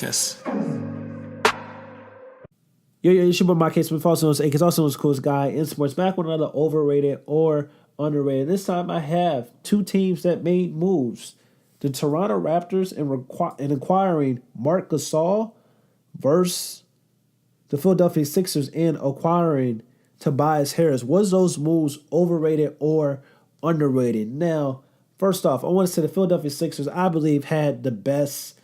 Marquez. Yo, it's your boy Marquez Smith, also known as Akes, also known as Coolest Guy in Sports. Back with another overrated or underrated. This time I have two teams that made moves. The Toronto Raptors in acquiring Marc Gasol versus the Philadelphia Sixers in acquiring Tobias Harris. Was those moves overrated or underrated? Now, first off, I want to say the Philadelphia Sixers, I believe, had the best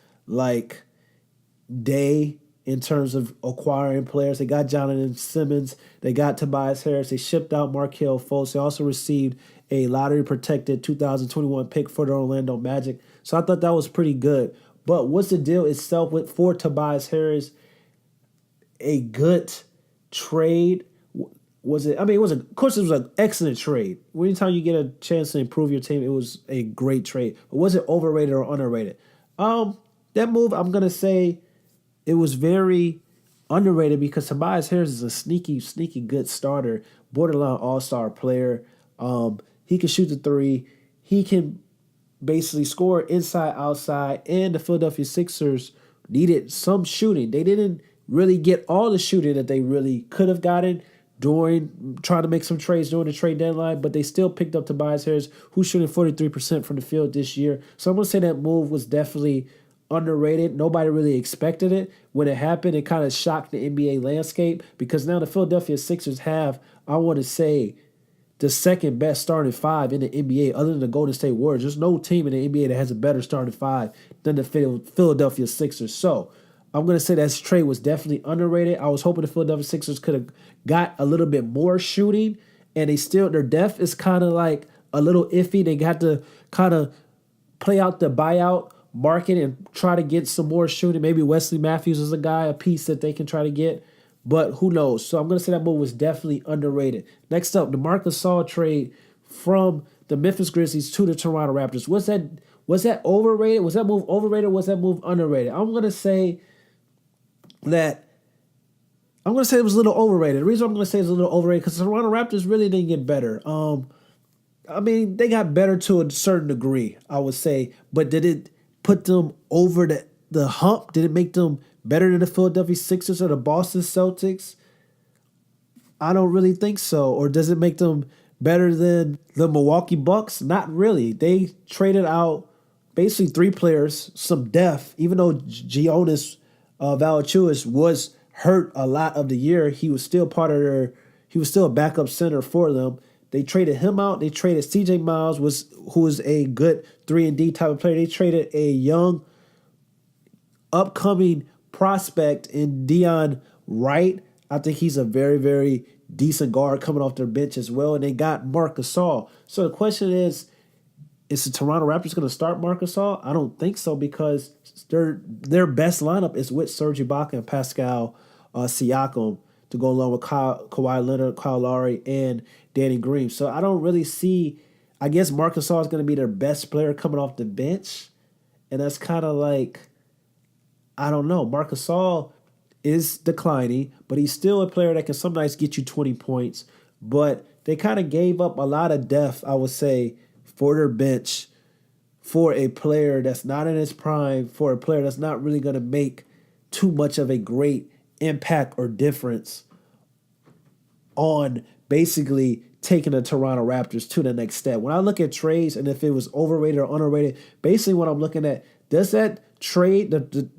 day in terms of acquiring players. They got Jonathan Simmons. They got Tobias Harris. They shipped out Markelle Fultz. They also received a lottery-protected 2021 pick for the Orlando Magic. So I thought that was pretty good. But what's the deal itself for Tobias Harris? A good trade? Was it? I mean, of course, it was an excellent trade. Anytime you get a chance to improve your team, it was a great trade. But was it overrated or underrated? That move, I'm going to say, it was very underrated because Tobias Harris is a sneaky good starter, borderline all-star player. He can shoot the three. He can basically score inside, outside, and the Philadelphia Sixers needed some shooting. They didn't really get all the shooting that they really could have gotten during trying to make some trades during the trade deadline, but they still picked up Tobias Harris, who's shooting 43% from the field this year. So I'm going to say that move was definitely underrated. Nobody really expected it. When it happened, it kind of shocked the NBA landscape because now the Philadelphia Sixers have, I want to say, the second best starting five in the NBA other than the Golden State Warriors. There's no team in the NBA that has a better starting five than the Philadelphia Sixers. So I'm going to say that trade was definitely underrated. I was hoping the Philadelphia Sixers could have got a little bit more shooting, and their depth is kind of like a little iffy. They got to kind of play out the buyout market and try to get some more shooting. Maybe Wesley Matthews is a piece that they can try to get, but who knows? So I'm going to say that move was definitely underrated. Next up, the Marc Gasol trade from the Memphis Grizzlies to the Toronto Raptors. Was that overrated? Was that move overrated? Was that move underrated? I'm going to say it was a little overrated. The reason I'm going to say it's a little overrated because the Toronto Raptors really didn't get better. I mean, they got better to a certain degree, I would say, but did it put them over the hump? Did it make them better than the Philadelphia Sixers or the Boston Celtics? I don't really think so. Or does it make them better than the Milwaukee Bucks? Not really. They traded out basically three players, some depth, even though Giannis Valanciunas was hurt a lot of the year. He was still he was still a backup center for them. They traded him out. They traded C.J. Miles, who was a good 3-and-D type of player. They traded a young, upcoming prospect in Dion Wright. I think he's a very, very decent guard coming off their bench as well. And they got Marc Gasol. So the question is the Toronto Raptors going to start Marc Gasol? I don't think so because their best lineup is with Serge Ibaka and Pascal Siakam to go along with Kawhi Leonard, Kyle Lowry, and Danny Green. So I don't really see, I guess Marc Gasol is going to be their best player coming off the bench. And that's kind of like, I don't know. Marc Gasol is declining, but he's still a player that can some nights get you 20 points. But they kind of gave up a lot of depth, I would say, for their bench for a player that's not in his prime, for a player that's not really going to make too much of a great impact or difference on basically taking the Toronto Raptors to the next step. When I look at trades and if it was overrated or underrated, basically what I'm looking at, does that trade,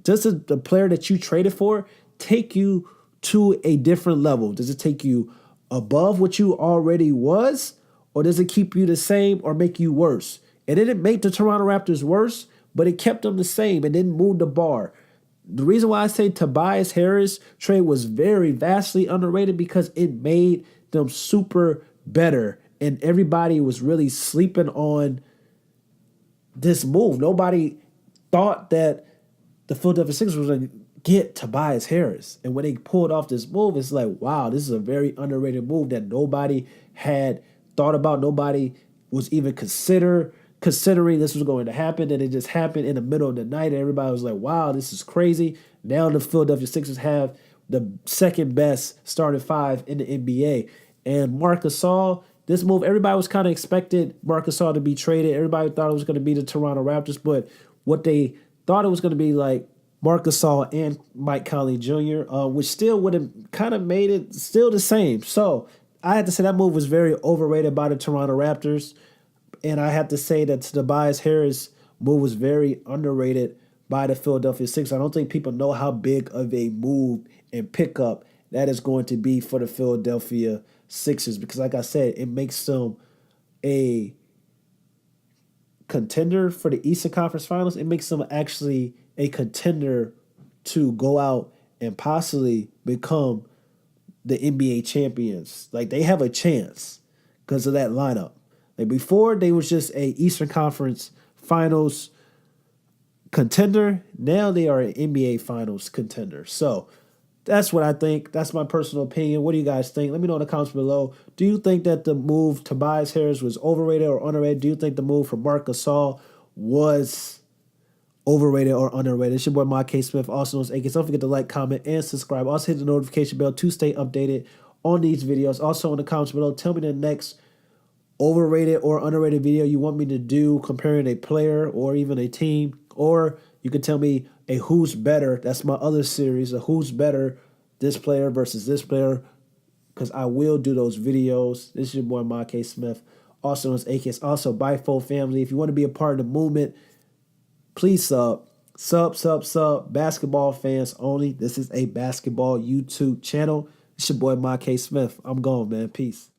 does the player that you traded for take you to a different level? Does it take you above what you already was, or does it keep you the same or make you worse? It didn't make the Toronto Raptors worse, but it kept them the same and didn't move the bar. The reason why I say Tobias Harris trade was very vastly underrated because it made them super better, and everybody was really sleeping on this move. Nobody thought that the Philadelphia Sixers was going to get Tobias Harris. And when they pulled off this move, it's like, wow, this is a very underrated move that nobody had thought about. Nobody was even considering this was going to happen, and it just happened in the middle of the night. And everybody was like, wow, this is crazy. Now the Philadelphia Sixers have the second best starting five in the NBA. And Marc Gasol, this move, everybody was kind of expected Marc Gasol to be traded. Everybody thought it was going to be the Toronto Raptors, but what they thought it was going to be like Marc Gasol and Mike Conley Jr., which still would have kind of made it still the same. So I had to say that move was very overrated by the Toronto Raptors. And I have to say that Tobias Harris move was very underrated by the Philadelphia Sixers. I don't think people know how big of a move and pickup that is going to be for the Philadelphia Sixers because, like I said, it makes them a contender for the Eastern Conference Finals. It makes them actually a contender to go out and possibly become the NBA champions. Like, they have a chance because of that lineup. Like, before, they was just a Eastern Conference Finals contender. Now they are an NBA Finals contender. So that's what I think. That's my personal opinion. What do you guys think? Let me know in the comments below. Do you think that the move Tobias Harris was overrated or underrated? Do you think the move for Marc Gasol was overrated or underrated? It's your boy, Mark K. Smith, also known as AK. Don't forget to like, comment, and subscribe. Also hit the notification bell to stay updated on these videos. Also in the comments below, tell me the next overrated or underrated video you want me to do comparing a player or even a team. Or you can tell me a who's better. That's my other series, a who's better, this player versus this player, because I will do those videos. This is your boy, Mark K. Smith, also known as AK. Also, Bifo family. If you want to be a part of the movement, please sub. Basketball fans only. This is a basketball YouTube channel. It's your boy, Mark K. Smith. I'm gone, man. Peace.